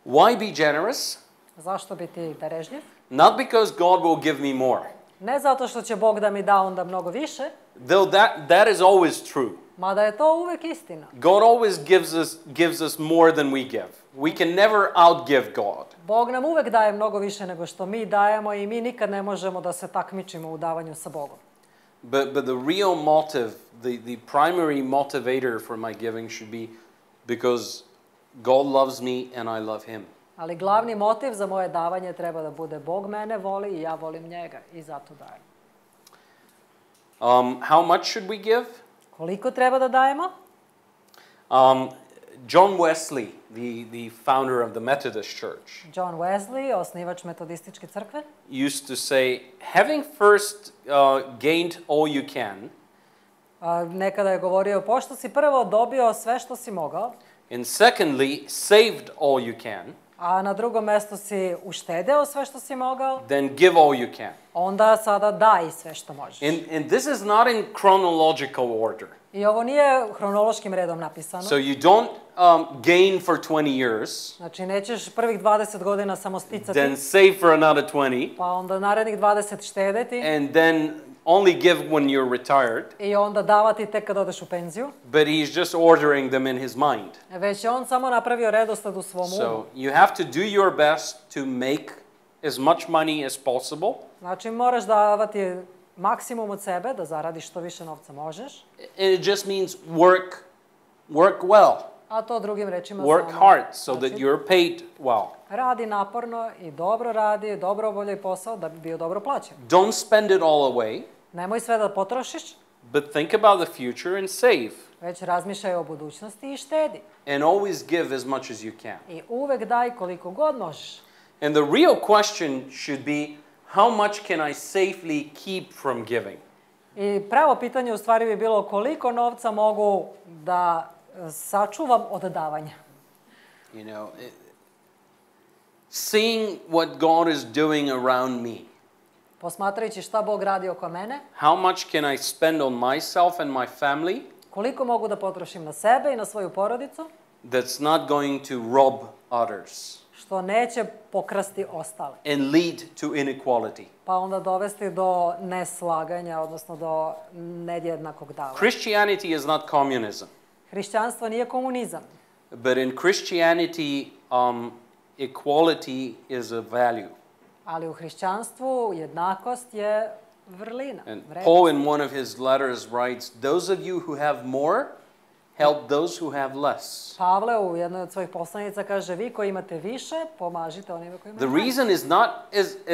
Why be generous? Zašto biti darežljiv? Not because God will give me more. Ne zato što će Bog da mi da onda mnogo više, Though that is always true. mada je to uvek istina. God always gives us more than we give. We can never outgive God. Bog nam uvek daje mnogo više nego što mi dajemo i mi nikad ne možemo da se takmičimo u davanju sa Bogom. But the real motive, the primary motivator for my giving should be because God loves me and I love Him. Ali glavni motiv za moje davanje treba da bude Bog mene voli i ja volim njega i zato dajem. How much should we give? Koliko treba da dajemo? John Wesley, the founder of the Methodist Church, John Wesley, osnivač metodističke crkve, used to say, having first gained all you can, nekada je govorio, pošto si prvo dobio sve što si mogao, and secondly, saved all you can, a na drugom mestu si uštedeo sve što si mogao, then give all you can. onda sada daj sve što možeš. And this is not in chronological order. I ovo nije hronološkim redom napisano. So you don't gain for 20 years, Znači, nećeš prvih 20 godina samo sticati, then save for another 20, pa onda narednih 20 štedeti and then only give when you're retired. i onda davati tek kad odeš u penziju. But he's just ordering them in his mind. Već je on samo napravio redosled u svom umu. So you have to do your best to make as much money as possible. Znači, moraš davati maksimum od sebe, da zaradiš što više novca možeš. And it just means work well. A to drugim rečima Work hard so that you're paid well. Radi naporno i dobro radi, dobro obavljaj posao da bi bio dobro plaćen. Don't spend it all away, Nemoj sve da potrošiš, but think about the future and save. već razmišljaj o budućnosti i štedi. And always give as much as you can. I uvek daj koliko god možeš. And the real question should be, how much can I safely keep from giving? I pravo pitanje u stvari bi bilo koliko novca mogu da sačuvam od davanja. You know, seeing what God is doing around me. Posmatrajući šta Bog radi oko mene, How much can I spend on myself and my family koliko mogu da potrošim na sebe i na svoju porodicu, that's not going to rob others što neće pokrasti ostale, and lead to inequality? pa onda dovesti do neslaganja, odnosno do nedjednakog davanja. Christianity is not communism, Hrišćanstvo nije komunizam, but in Christianity, equality is a value. ali u hrišćanstvu jednakost je vrlina. And vrednost. Paul in one of his letters writes, those of you who have more, help those who have less. Pavle u jednoj od svojih poslanica kaže, vi koji imate više, pomažite onima koji The imaju manje. reason is not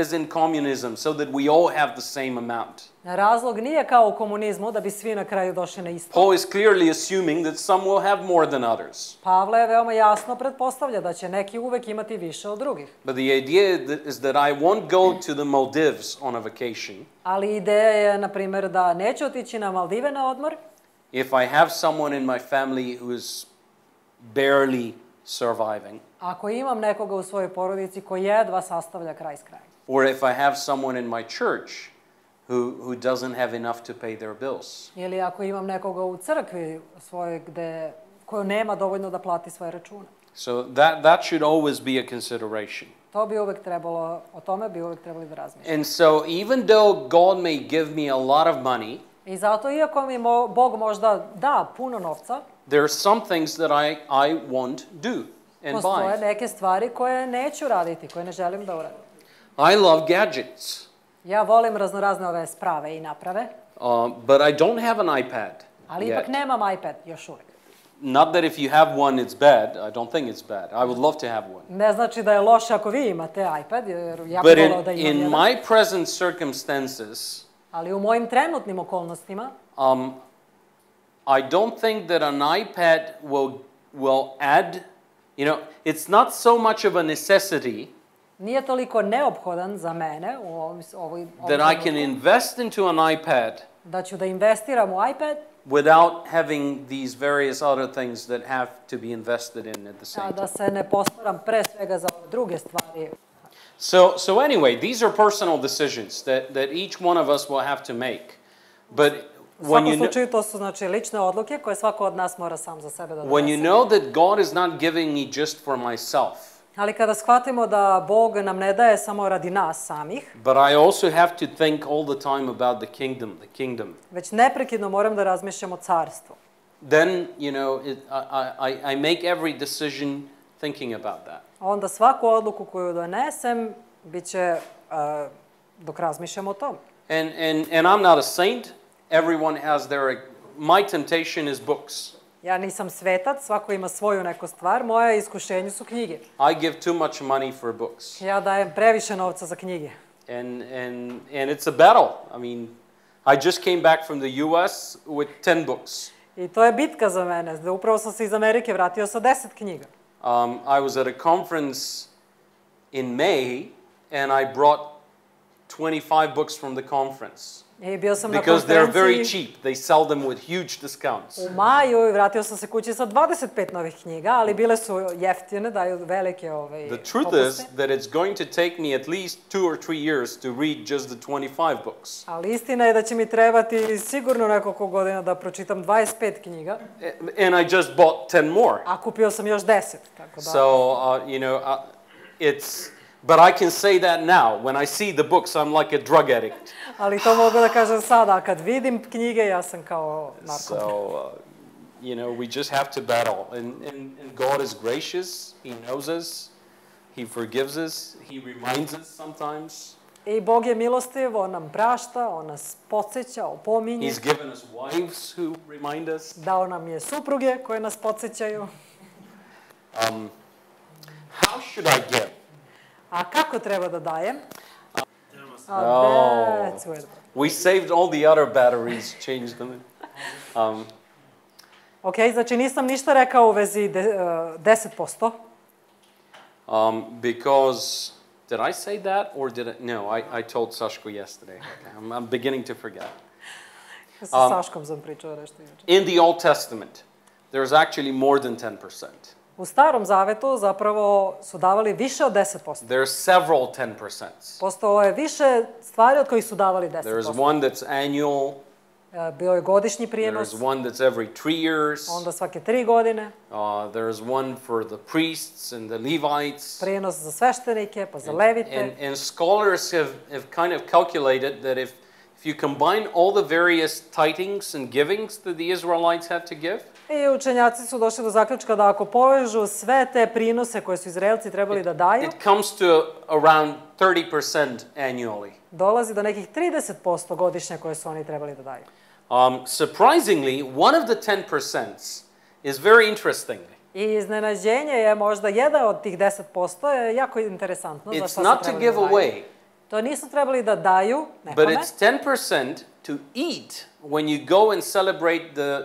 as in communism, so that we all have the same amount. Razlog nije kao u komunizmu da bi svi na kraju došli na isto. Paul is clearly assuming that some will have more than others. Pavle je veoma jasno pretpostavlja da će neki uvek imati više od drugih. But the idea is that I won't go to the Maldives on a vacation Ali ideja je, na primjer, da neću otići na Maldive na odmor if I have someone in my family who is barely surviving, ako imam nekoga u svojoj porodici koji jedva sastavlja kraj s krajem. or if I have someone in my church who doesn't have enough to pay their bills. Ili ako imam nekoga u crkvi svojoj koju nema dovoljno da plati svoje račune. So that should always be a consideration. To bi uvek trebalo, o tome bi uvek trebali da razmišljamo. And so even though God may give me a lot of money, I zato, iako mi Bog možda da puno novca, there are some things that I won't do and postoje buy. neke stvari koje neću raditi, koje ne želim da uradim. I love gadgets, Ja volim raznorazne ove sprave i naprave, but I don't have an iPad ali ipak yet. nemam iPad još uvek. Not that if you have one it's bad. I don't think it's bad. I would love to have one. Ne znači da je loše ako vi imate iPad, jer ja But bih volao da imam in jedan. my present circumstances, Ali u mojim trenutnim okolnostima, I don't think that an iPad will add, it's not so much of a necessity nije toliko neophodan za mene u ovoj that I can invest into an iPad da ću da investiram u iPad, without having these various other things that have to be invested in at the same a da time. se ne postaram pre svega za druge stvari. So anyway, these are personal decisions that each one of us will have to make. But U when svakom you slučaju to su znači lične odluke koje svako od nas mora sam za sebe da donese. when you know that God is not giving me just for myself, Ali kada shvatimo da Bog nam ne daje samo radi nas samih, but I also have to think all the time about the kingdom. već neprekidno moram da razmišljam o carstvu. Then, I make every decision thinking about that. Onda svaku odluku koju donesem biće dok razmišljam o tom. And I'm not a saint. Everyone has my temptation is books. Ja nisam svetac, svako ima svoju neku stvar, moje iskušenje su knjige. I give too much money for books. Ja dajem previše novca za knjige. And it's a battle. I mean, I just came back from the US with 10 books. I to je bitka za mene. Upravo sam se iz Amerike vratio sa 10 knjiga. I was at a conference in May and I brought 25 books from the conference. I bio sam na because they're very konferenciji cheap. They sell them with huge discounts. u maju i vratio sam se kući sa 25 novih knjiga, ali bile su jeftine, daju velike The truth is that it's going to take me at least 2 or 3 years to read just the 25 books. Ali istina je da će mi trebati sigurno nekoliko godina da pročitam 25 knjiga. And I just bought 10 more. A kupio sam još 10, tako da. So, but I can say that now. When I see the books, I'm like a drug addict. Ali to mogu da kažem sada, kad vidim knjige, ja sam kao narkoman. So, we just have to battle. And God is gracious. He knows us. He forgives us. He reminds us sometimes. I Bog je milostiv, On nam prašta, On nas podsjeća, opominje. He's given us wives who remind us. Dao nam je supruge koje nas podsjećaju. How should I give? A kako treba da dajem? We saved all the other batteries, changed them. Ok, znači nisam ništa rekao u vezi 10%. Because, did I say that or did I? No, I told Sashko yesterday. Okay, I'm beginning to forget. Sa Saškom sam pričao nešto juče. In the Old Testament, there's actually more than 10%. U Starom Zavetu zapravo su davali više od 10%. There's several 10%. Postojalo je više stvari od kojih su davali 10%. There's one that's annual. Bio je godišnji prijenos. There's one that's every 3 years. Onda svake 3 godine. There's one for the priests and the Levites. Prijenos za sveštenike, pa za levite. And scholars have kind of calculated that if you combine all the various tithings and givings that the Israelites had to give, I učenjaci su došli do zaključka da ako povežu sve te prinose koje su Izraelci trebali da daju, it comes to around 30% annually. Dolazi do nekih 30% godišnje koje su oni trebali da daju. Surprisingly, one of the 10% is very interesting. I iznenađenje je možda jedan od tih 10% je jako interesantno. It's not to give away. To nisu trebali da daju nekome. But it's 10% to eat when you go and celebrate the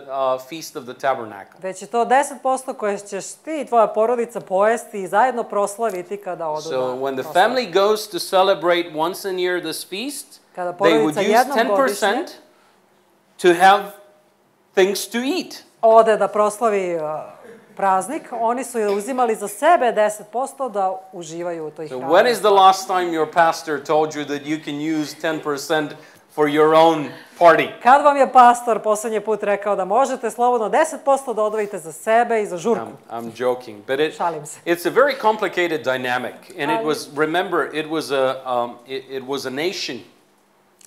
Feast of the Tabernacle. Već je to 10% koje ćeš ti i tvoja porodica pojesti i zajedno proslaviti kada odu na So when the family goes to celebrate once a year this feast, kada they would use 10% to have things to eat. Ode da proslavi praznik, oni su uzimali za sebe 10% da uživaju u toj hrani. So when is the last time your pastor told you that you can use 10% for your own party? Kad vam je pastor poslednji put rekao da možete slobodno 10% da odvojite za sebe i za žurku? I'm joking, but Šalim se. it's a very complicated dynamic, and it was, remember, it was a nation.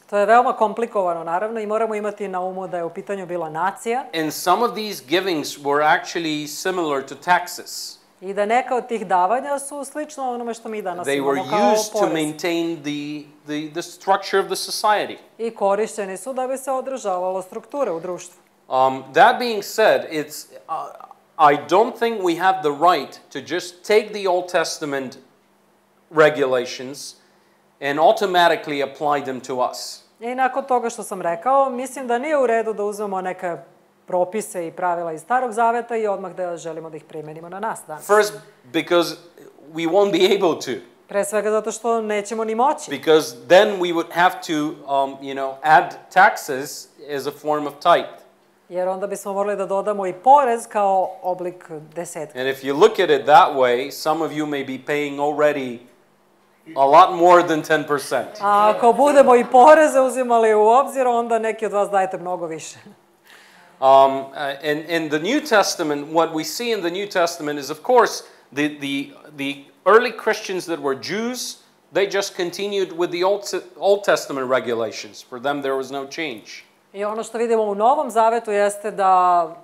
To je veoma komplikovano, naravno, i moramo imati na umu da je u pitanju bila nacija. And some of these givings were actually similar to taxes. I da neka od tih davanja su slično onome što mi danas They imamo were kao used to porez. maintain the structure of the society. I korišćeni su da bi se održavalo strukture u društvu. That being said, I don't think we have the right to just take the Old Testament regulations and automatically apply them to us. I nakon toga što sam rekao, mislim da nije u redu da uzmemo neke propise i pravila iz Starog Zaveta i odmah da želimo da ih primenimo na nas danas. First, because we won't be able to. Pre svega zato što nećemo ni moći. Because then we would have to, add taxes as a form of tithe. Jer onda bismo morali da dodamo i porez kao oblik desetka. And if you look at it that way, some of you may be paying already a lot more than 10%. A ako budemo i poreze uzimali u obzir, onda neki od vas dajete mnogo više. In the New Testament, what we see in the New Testament is, of course, the early Christians that were Jews, they just continued with the Old Testament regulations. For them, there was no change. I ono što vidimo u Novom Zavetu jeste da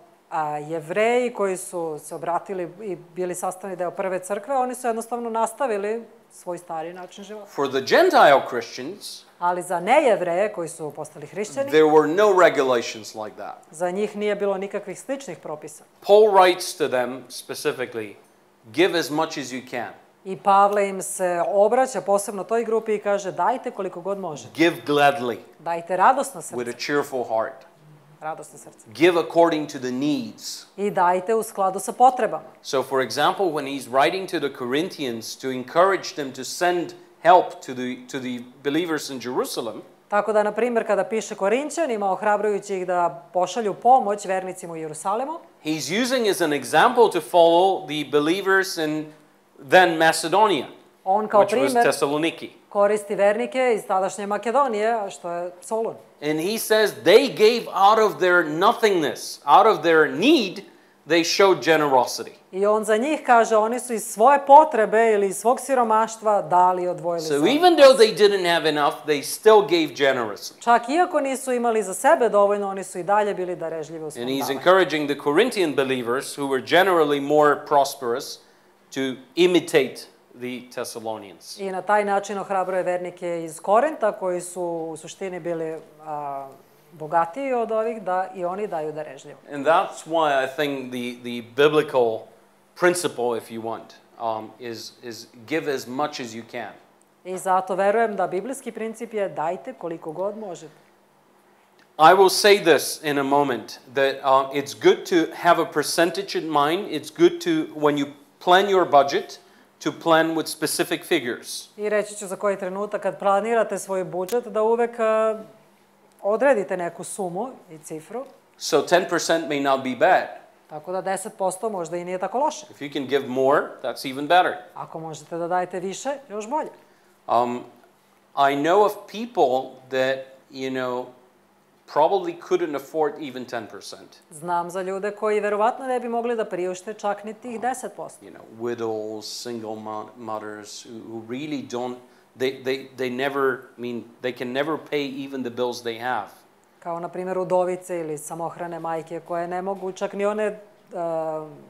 Jevreji koji su se obratili i bili sastavni deo prve crkve, oni su jednostavno nastavili svoj stari način života. For the Gentile Christians, ali za nejevreje koji su postali hrišćani, there were no regulations like that. Za njih nije bilo nikakvih sličnih propisa. Paul writes to them specifically, give as much as you can. I Pavle im se obraća posebno toj grupi i kaže dajte koliko god možete. Give gladly. Dajte radosno srce. With a cheerful heart. Radosno srce. Give according to the needs. I dajte u skladu sa potrebama. So for example, when he's writing to the Corinthians to encourage them to send help to the believers in Jerusalem, tako da, na primjer, kada piše Korinćanima, ohrabrujući ih da pošalju pomoć vernicima u Jerusalimu, he's using as an example to follow the believers in then Macedonia, on kao which was primjer Thessaloniki. Koristi vernike iz tadašnje Makedonije, što je Solun. And he says they gave out of their nothingness, out of their need, they showed generosity. I on za njih kaže, oni su iz svoje potrebe ili iz svog siromaštva dali i odvojili So even though they didn't have enough, they still gave generously. Čak iako nisu imali za sebe dovoljno, oni su i dalje bili darežljivi u svom And he's davanju. encouraging the Corinthian believers, who were generally more prosperous, to imitate the Thessalonians. I na taj način ohrabruje vernike iz Korinta, koji su u suštini bili bogatiji od ovih, da i oni daju darežljivo. And that's why I think the biblical principle, if you want, is give as much as you can. I zato verujem da biblijski princip je dajte koliko god možete. I will say this in a moment, that it's good to have a percentage in mind. It's good to, when you plan your budget, to plan with specific figures. I reći ću za koji trenutak, kad planirate svoj budžet, da uvek odredite neku sumu i cifru. So 10% may not be bad. Tako da 10% možda i nije tako loše. If you can give more, that's even better. Ako možete da dajete više, još bolje. I know of people that, probably couldn't afford even 10%. Znam za ljude koji verovatno ne bi mogli da priušte čak ni tih 10%. Widows, single mothers who really don't, they can never pay even the bills they have. Kao, na primjer, udovice ili samohrane majke koje ne mogu čak ni one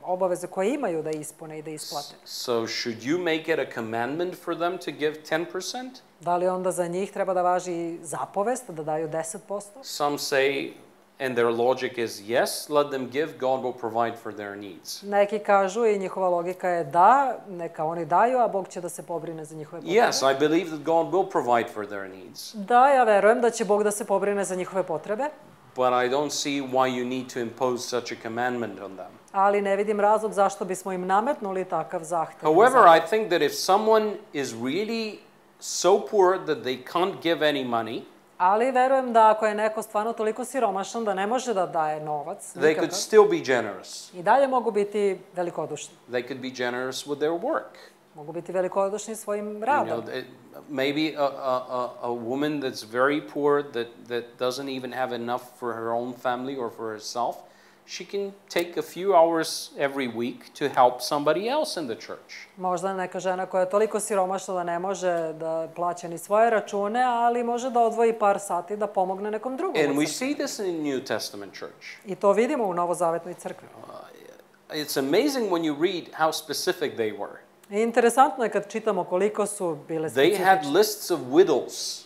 obaveze koje imaju da ispune i da isplate. So should you make it a commandment for them to give 10%? Da li onda za njih treba da važi zapovest da daju 10%? Some say, and their logic is yes, let them give, God will provide for their needs. Neki kažu i njihova logika je da, neka oni daju, a Bog će da se pobrine za njihove potrebe. Yes, I believe that God will provide for their needs. Da, ja verujem da će Bog da se pobrine za njihove potrebe. But I don't see why you need to impose such a commandment on them. Ali ne vidim razlog zašto bismo im nametnuli takav zahtev. However, I think that if someone is really so poor that they can't give any money, ali verujem da ako je neko stvarno toliko siromašan da ne može da daje novac, they could still be generous. i dalje mogu biti velikodušni. They could be generous with their work. Mogu biti velikodušni svojim radom. Maybe a woman that's very poor, that doesn't even have enough for her own family or for herself, she can take a few hours every week to help somebody else in the church. Možda neka žena koja je toliko siromašna da ne može da plaća ni svoje račune, ali može da odvoji par sati da pomogne nekom drugom. And we see this in the New Testament church. I to vidimo u Novozavetnoj crkvi. It's amazing when you read how specific they were. Interesantno je kad čitamo koliko su bile specifične. They had lists of widows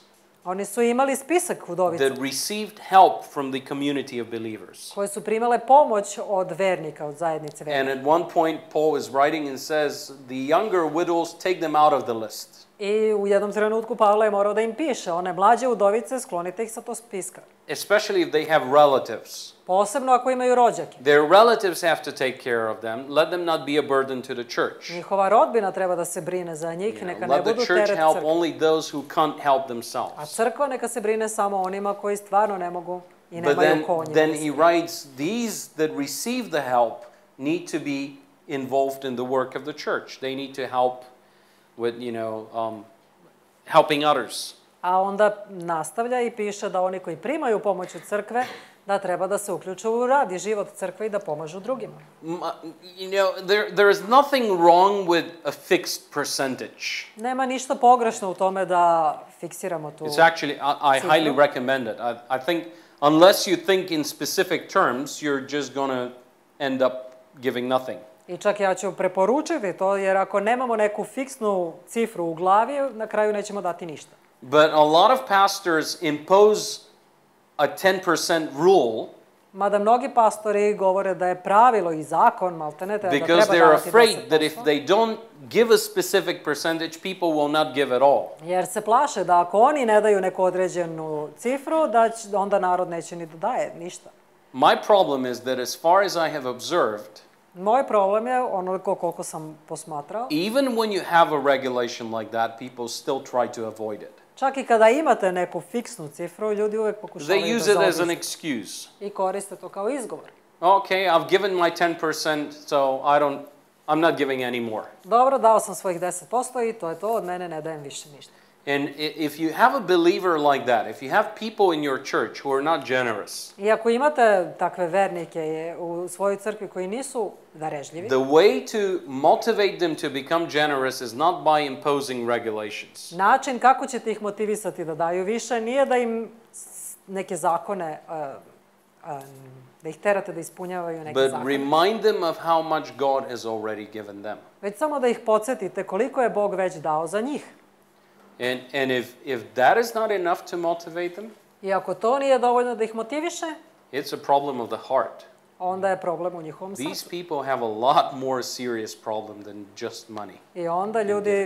Oni su imali spisak udovica that received help from the community of believers. koje su primale pomoć od vernika, od zajednice vernika. And at one point Paul is writing and says, the younger widows, take them out of the list. I u jednom trenutku Pavle je morao da im piše, one mlađe udovice, sklonite ih sa tog spiska. Especially if they have relatives. Posebno ako imaju rođake. Their relatives have to take care of them. Let them not be a burden to the church. Njihova rodbina treba da se brine za njih, neka ne Let the budu church teret help crkve. only those who can't help A themselves. crkva neka se brine samo onima koji stvarno ne mogu i But nemaju konje. then he writes, these that receive the help need to be involved in the work of the church. They need to help with, helping others. A onda nastavlja i piše da oni koji primaju pomoć od crkve da treba da se uključe u rad i život crkve i da pomažu drugima. There is nothing wrong with a fixed percentage. Nema ništa pogrešno u tome da fiksiramo tu It's actually, I highly recommend it. I think, unless you think in specific terms, you're just going to end up giving nothing. I čak ja ću preporučiti to, jer ako nemamo neku fiksnu cifru u glavi, na kraju nećemo dati ništa. But a lot of pastors impose a 10% rule Mada mnogi pastori govore da je pravilo i zakon, maltene, da treba because they're davati afraid that 10%. if they don't give a specific percentage, people will not give at all. Jer se plaše da ako oni ne daju neku određenu cifru, da onda narod neće ni da daje ništa. My problem is that as far as I have observed, Moj problem je, onoliko koliko sam posmatrao, even when you have a regulation like that, people still try to avoid it. čak i kada imate neku fiksnu cifru, ljudi uvek pokušavaju They da use it as an zaobiđu excuse. i koriste to kao izgovor. Okay, I've given my 10%, so I'm not giving any more. Dobro, dao sam svojih 10% i to je to, od mene ne dajem više ništa. And if you have a believer like that, if you have people in your church who are not generous, I ako imate takve vernike u svojoj crkvi koji nisu darežljivi, the way to motivate them to become generous is not by imposing regulations. način kako ćete ih motivisati da daju više nije da im neke zakone, da ih terate da ispunjavaju neke But zakone, remind them of how much God has already given them. već samo da ih podsjetite koliko je Bog već dao za njih. And if that is not enough to motivate them, I ako to nije dovoljno da ih motiviše, it's a problem of the heart. onda je problem u njihovom These srcu. people have a lot more serious problem than just money. I onda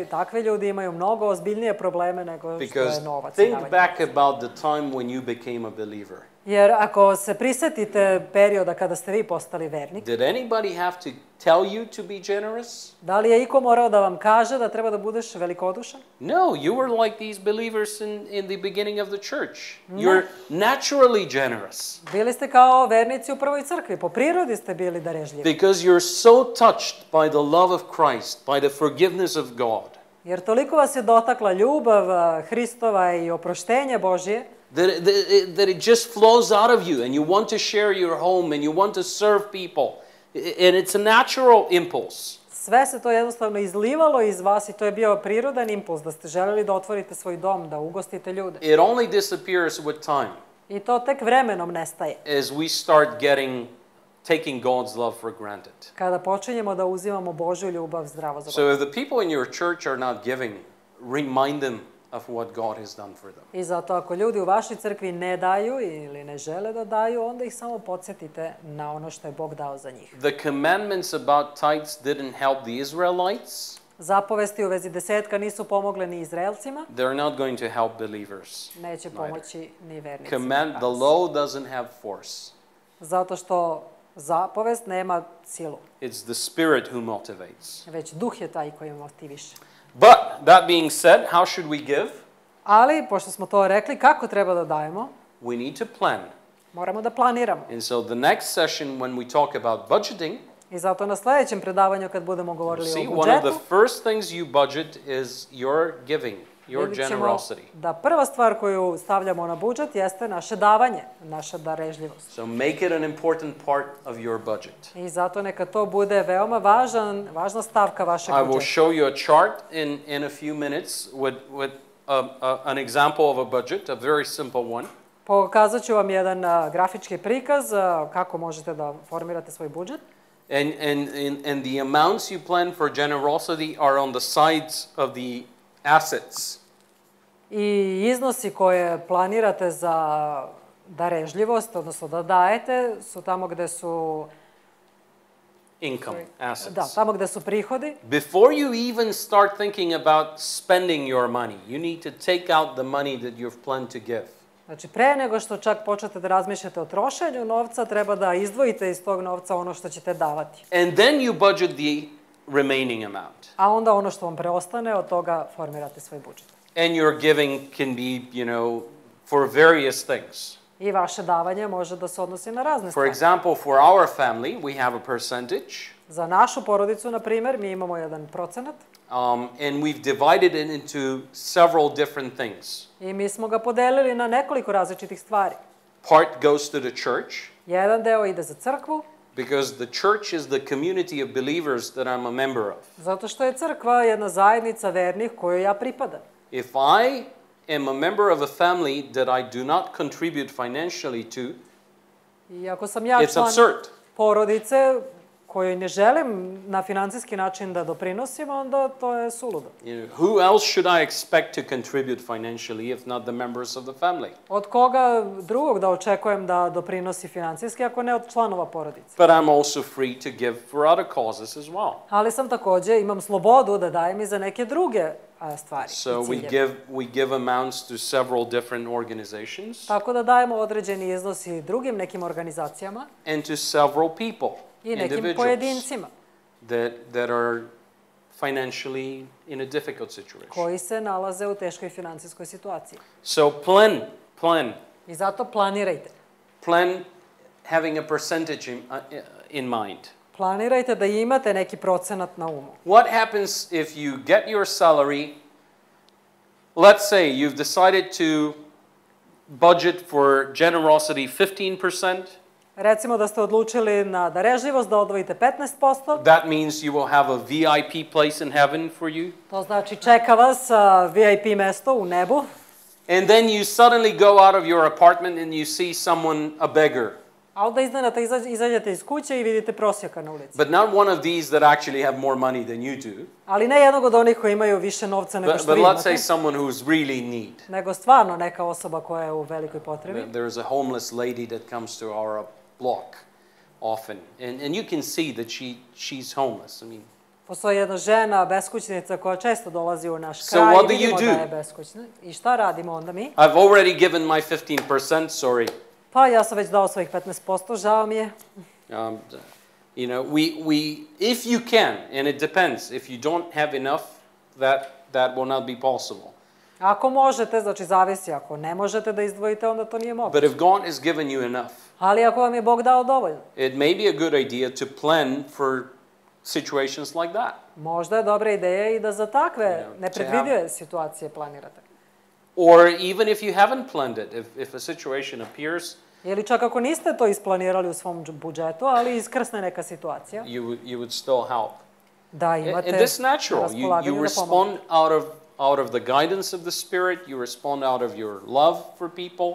takvi ljudi imaju mnogo ozbiljnije probleme nego što Because je novac. think davanje. back about the time when you became a believer. Jer ako se prisetite perioda kada ste vi postali vernik, Did anybody have to tell you to be generous? da li je iko morao da vam kaže da treba da budeš velikodušan? No, you were like these believers in the beginning of the church. You're naturally generous Bili ste kao vernici u prvoj crkvi, po prirodi ste bili darežljivi. because you're so touched by the love of Christ, by the forgiveness of God, Jer toliko vas je dotakla ljubav Hristova i oproštenje Božje, that it just flows out of you and you want to share your home and you want to serve people. And it's a natural impulse. sve se to jednostavno izlivalo iz vas i to je bio prirodan impuls da ste želeli da otvorite svoj dom, da ugostite ljude. It only disappears with time I to tek vremenom nestaje. as we start taking God's love for granted. Kada počinjemo da uzimamo Božju ljubav zdravo za So gotovo. if the people in your church are not giving, remind them of what God has done for them. I zato ako ljudi u vašoj crkvi ne daju ili ne žele da daju, onda ih samo podsjetite na ono što je Bog dao za njih. The commandments about tithes didn't help the Israelites. Zapovesti u vezi desetka nisu pomogle ni Izraelcima, They're not going to help believers. neće pomoći ni vernicima. The law doesn't have force. Zato što zapovest nema silu, It's the Spirit who motivates. već duh je taj koji motiviše. But that being said, how should we give? Ali, pošto smo to rekli, kako treba da dajemo? We need to plan. Moramo da planiramo. And so the next session when we talk about budgeting, I zato na sledećem predavanju kad budemo govorili see, o one of budžetu, the first things you budget is your giving, your vidjet ćemo generosity. da prva stvar koju stavljamo na budžet jeste naše davanje, naša darežljivost. So make it an important part of your budget. I zato neka to bude veoma važna stavka vašeg I will budžeta. show you a chart in a few minutes with an example of a budget, a very simple one. Pokazat ću vam jedan grafički prikaz kako možete da formirate svoj budžet. And the amounts you plan for generosity are on the sides of the assets. I iznosi koje planirate za darežljivost, odnosno da dajete, su tamo gde su Income, assets. Da, tamo gde su prihodi. Before you even start thinking about spending your money, you need to take out the money that you've planned to give. Znači, pre nego što čak počnete da razmišljate o trošenju novca, treba da izdvojite iz tog novca ono što ćete davati. And then you budget the remaining amount. A onda ono što vam preostane, od toga formirate svoj budžet. And your giving can be, for various things. I vaše davanje može da se odnosi na razne For stvari. example, for our family, we have a percentage, Za našu porodicu, na primer, mi imamo 1%. and we've divided it into several different things. I mi smo ga podelili na nekoliko različitih stvari. part goes to the church. Jedan deo ide za crkvu. Because the church is the community of believers that I'm a member of. Zato što je crkva jedna zajednica vernih kojoj ja pripadam. If I am a member of a family that I do not contribute financially to, I ako sam ja it's član absurd. porodice kojoj ne želim na finansijski način da doprinosim, onda to je suludo. Who else should I expect to contribute financially if not the members of the family? Od koga drugog da očekujem da doprinosi finansijski ako ne od članova porodice? But I'm also free to give for other causes as well. Ali sam takođe, imam slobodu da dajem i za neke druge stvari. So we give amounts to several different organizations. Tako da dajemo određeni iznos i drugim nekim organizacijama. And to several people. I nekim pojedincima. That are financially in a difficult situation. Koji se nalaze u teškoj finansijskoj situaciji. So plan. I zato planirajte. Plan having a percentage in mind. Planirajte da imate neki procenat na umu. What happens if you get your salary, let's say you've decided to budget for generosity 15%. Recimo da ste odlučili na darežljivost da odvojite 15%. That means you will have a VIP place in heaven for you. To znači čeka vas VIP mesto u nebu. And then you suddenly go out of your apartment and you see someone, a beggar. A onda iznenada izađete iz kuće i vidite prosjaka na ulici. But not one of these that actually have more money than you do. Ali ne jednog od onih koji imaju više novca nego što vi imate. But let's say someone who's really in need. Nego stvarno neka osoba koja je u velikoj potrebi. There is a homeless lady that comes to our block often, and you can see that she's homeless. I mean, postoji jedna žena beskućnica koja često dolazi u naš kraj i vidimo da je beskućna. I šta radimo onda mi? I've already given my 15%, sorry. Pa ja sam već dao svojih 15%, žao mi je. If you can, and it depends, if you don't have enough, that will not be possible. Ako možete, znači zavisi, ako ne možete da izdvojite, onda to nije moguće. But if God has given you enough, ali ako vam je Bog dao dovoljno, it may be a good idea to plan for situations like that. Možda je dobra ideja i da za takve nepredvidive situacije planirate. Or even if you haven't planned it, if a situation appears, ili čak ako niste to isplanirali u svom budžetu, ali iskrsne neka situacija, you would still help. Da imate and this natural. You respond out of the guidance of the Spirit, you respond out of your love for people.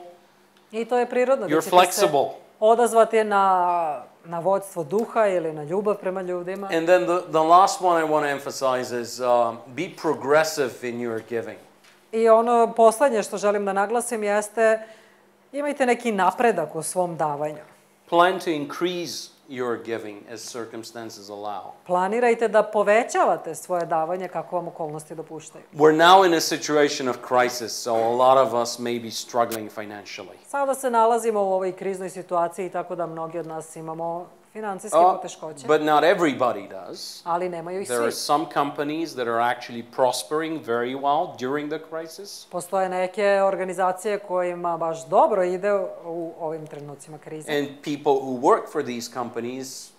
I to je prirodno. You're flexible. Odazvati na vodstvo duha ili na ljubav prema ljudima. And then the last one I want to emphasize is be progressive in your giving. I ono poslednje što želim da naglasim jeste imajte neki napredak u svom davanju. Plan to increase your giving as circumstances allow. Planirajte da povećavate svoje davanje kako vam okolnosti dopuštaju. We're now in a situation of crisis, so a lot of us may be struggling financially. Sada se nalazimo u ovoj kriznoj situaciji tako da mnogi od nas imamo finansijske poteškoće. But not everybody does. Ali nemaju ih svi. There are some companies that are actually prospering very well during the crisis. Postoje neke organizacije kojima baš dobro ide u ovim trenucima krize. And people who work for these companies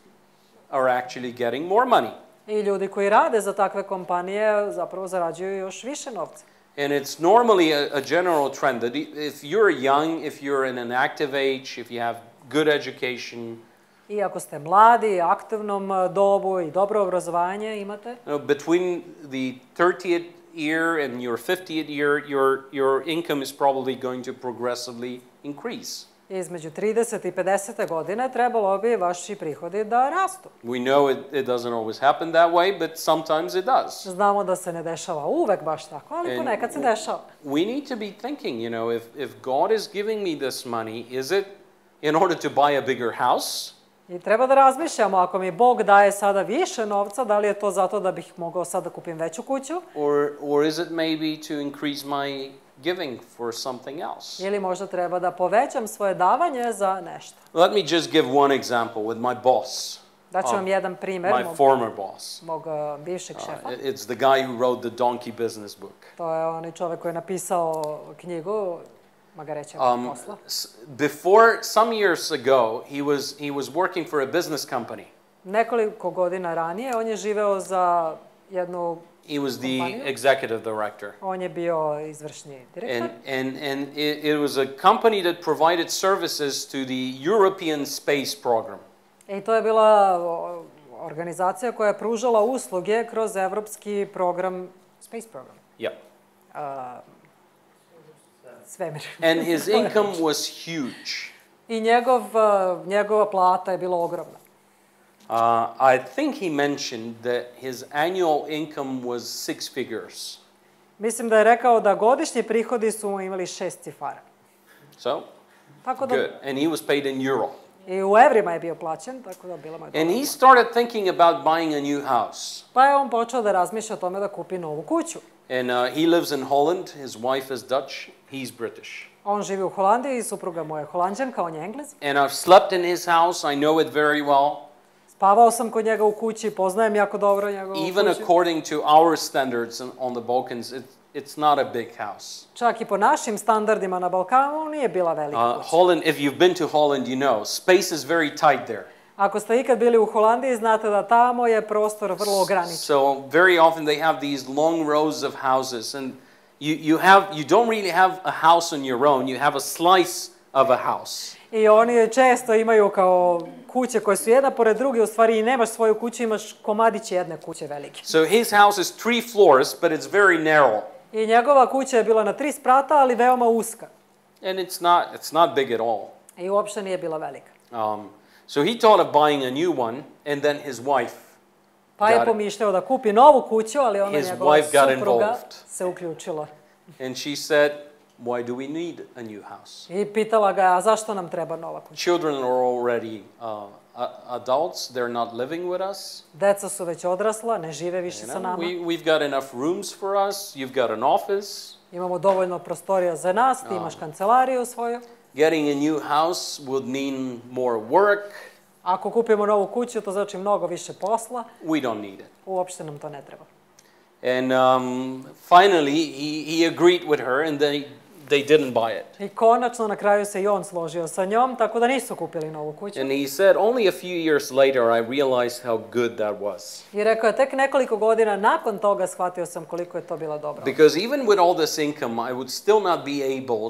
are actually getting more money. I ljudi koji rade za takve kompanije zapravo zarađuju još više novca. And it's normally a general trend that if you're young, if you're in an active age, if you have good education, i ako ste mladi, aktivnom dobu i dobro obrazovanje imate, between the 30th year and your 50th year, your income is probably going to progressively increase. Između 30 i 50. godine trebalo bi vaši prihodi da rastu. We know it doesn't always happen that way, but sometimes it does. Znamo da se ne dešava uvek baš tako, ali ponekad se dešava. We need to be thinking, if God is giving me this money, is it in order to buy a bigger house? I treba da razmišljamo, ako mi Bog daje sada više novca, da li je to zato da bih mogao sad da kupim veću kuću? Or is it maybe to increase my giving for something else? Ili možda treba da povećam svoje davanje za nešto. Let me just give one example with my boss. Daću vam jedan primer. My former boss. Mog bivšeg šefa. It's the guy who wrote the donkey business book. To je onaj čovek koji je napisao knjigu Magarećevog posla. Before some years ago, he was working for a business company. Nekoliko godina ranije on je živeo za jednu He was the executive director. On je bio izvršni direktor. And it was a company that provided services to the European space program. I to je bila organizacija koja je pružala usluge kroz evropski program, space program. Yeah. Svemir. And his income was huge. I njegova plata je bila ogromna. I think he mentioned that his annual income was 6 figures. Mislim da je rekao da godišnji prihodi su imali 6 cifara. So, Tako da, good. And he was paid in euro. I u evrima je bio plaćen, tako da bilo mu je dobro. And he started thinking about buying a new house. Pa je on počeo da razmišlja o tome da kupi novu kuću. And he lives in Holland. His wife is Dutch. He's British. On živi u Holandiji, supruga mu je Holanđanka, on je Englez. And I've slept in his house. I know it very well. Spavao sam kod njega u kući, poznajem jako dobro njegovu kuću. Even according to our standards on the Balkans, it's not a big house. Čak i po našim standardima na Balkanu nije bila velika kuća. Holland, if you've been to Holland, you know, space is very tight there. Ako ste ikad bili u Holandiji, znate da tamo je prostor vrlo ograničen. So very often they have these long rows of houses, and you don't really have a house on your own. You have a slice of a house. I oni često imaju kao kuće koje su jedna pored druge, u stvari i nemaš svoju kuću, imaš komadić jedne kuće velike. So his house is 3 floors, but it's very narrow. I njegova kuća je bila na 3 sprata, ali veoma uska. And it's not big at all. I uopšte nije bila velika. So he thought of buying a new one, and then his wife Pa je pomišljao da kupi novu kuću, ali ona njegova supruga se uključila. And she said, why do we need a new house? I pitala ga, a zašto nam treba nova kuća? Children are already adults, they're not living with us. Deca su već odrasla, ne žive više sa nama. We've got enough rooms for us, you've got an office. Imamo dovoljno prostorija za nas, ti imaš kancelariju svoju. Getting a new house would mean more work. Ako kupimo novu kuću, to znači mnogo više posla. We don't need it. Uopšte nam to ne treba. And finally, he agreed with her, and they didn't buy it. I konačno na kraju se i on složio sa njom, tako da nisu kupili novu kuću. And he said, only a few years later I realized how good that was. I rekao je, tek nekoliko godina nakon toga shvatio sam koliko je to bila dobra. Because even with all this income, I would still not be able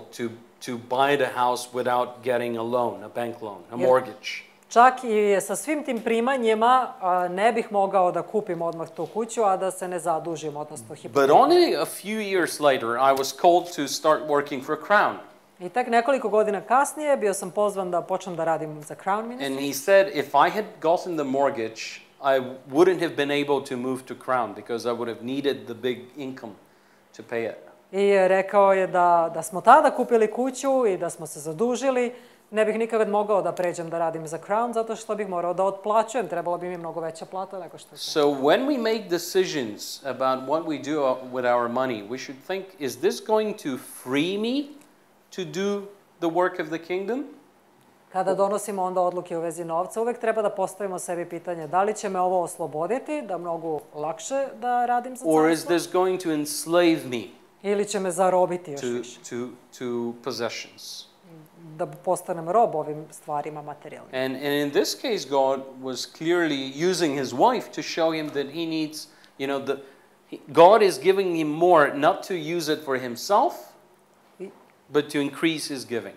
to buy the house without getting a loan, a bank loan, a mortgage. Čak i sa svim tim primanjima ne bih mogao da kupim odmah tu kuću, a da se ne zadužim, odnosno hipoteku. But only a few years later, I was called to start working for CROWN. I tek nekoliko godina kasnije bio sam pozvan da počnem da radim za CROWN ministries. And he said, if I had gotten the mortgage, I wouldn't have been able to move to CROWN because I would have needed the big income to pay it. I rekao je da smo tada kupili kuću i da smo se zadužili, ne bih nikad mogao da pređem da radim za CROWN, zato što bih morao da otplaćujem. Trebalo bi mi mnogo veća plata nego što je. So when we make decisions about what we do with our money, we should think, is this going to free me to do the work of the kingdom? Kada donosimo onda odluke u vezi novca, uvek treba da postavimo sebi pitanje da li će me ovo osloboditi, da mnogo lakše da radim za carstvo? Or is this going to enslave me? Ili će me zarobiti još više? To possessions. Da postanem rob ovim stvarima materijalnim. And in this case, God was clearly using his wife to show him that he needs, God is giving him more, not to use it for himself, but to increase his giving.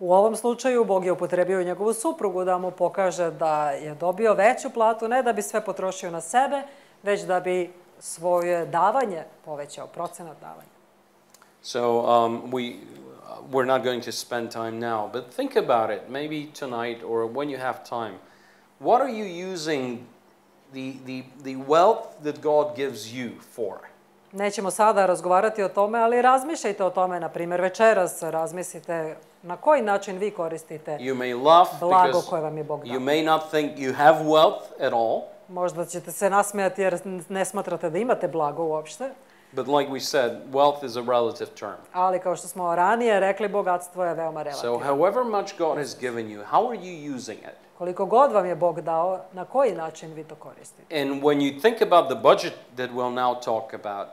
U ovom slučaju Bog je upotrebio njegovu suprugu da mu pokaže da je dobio veću platu, ne da bi sve potrošio na sebe, već da bi svoje davanje povećao, procenat davanja. So we're not going to spend time now, but think about it, maybe tonight or when you have time. What are you using the wealth that God gives you for? Nećemo sada razgovarati o tome, ali razmišljajte o tome, na primjer večeras, razmislite na koji način vi koristite blago koje vam je Bog dao. You may not think you have wealth at all. Možda ćete se nasmejati jer ne smatrate da imate blago uopšte. But like we said, wealth is a relative term. Ali kao što smo ranije rekli, bogatstvo je veoma relativno. So however much God has given you, how are you using it? Koliko god vam je Bog dao, na koji način vi to koristite? And when you think about the budget that we'll now talk about,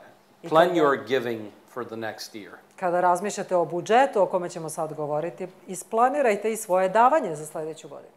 plan your giving for the next year. Kada razmišljate o budžetu o kome ćemo sad govoriti, isplanirajte i svoje davanje za sledeću godinu.